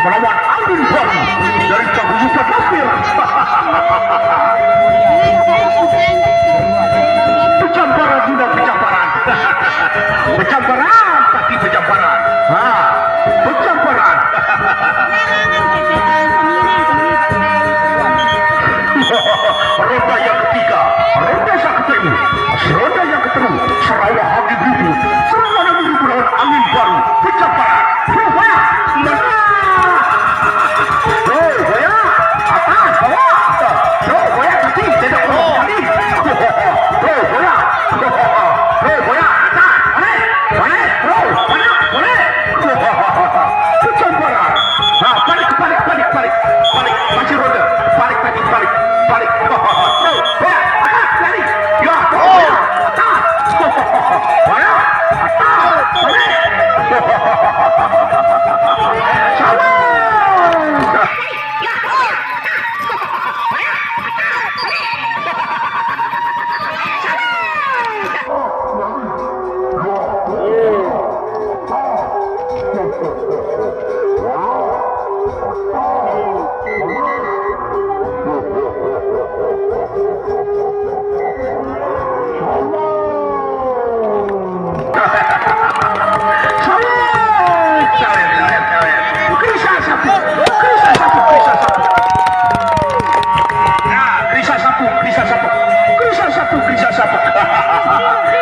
Melawan angin baru dari paguyuban hampir. Pecamparan sudah pecamparan. Pecamparan tapi pecamparan. Pecamparan. Ronda yang ketiga, ronda yang ketemu, ronda yang ketemu, Serawah Angin Ribut, Serawah Angin Ribut melawan angin baru, pecamparan.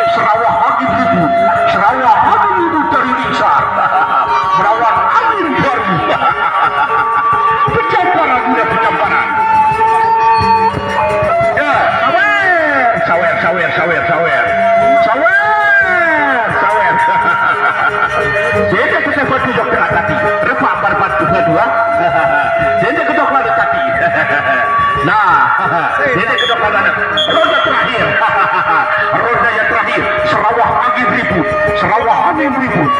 Serawah Angin Ribut, Serawah Angin Ribut dari Lingsar melawan angin baru. Pecamparan udah pecamparan. Ya, sawer. Jadi kita bantu dokter tadi. Repa barbat dua. Jadi kita keluar tadi. Nah, jadi kita keluar ronda terakhir. Ronda yang terakhir, Serawah Angin Ribut, Serawah Angin Ribut.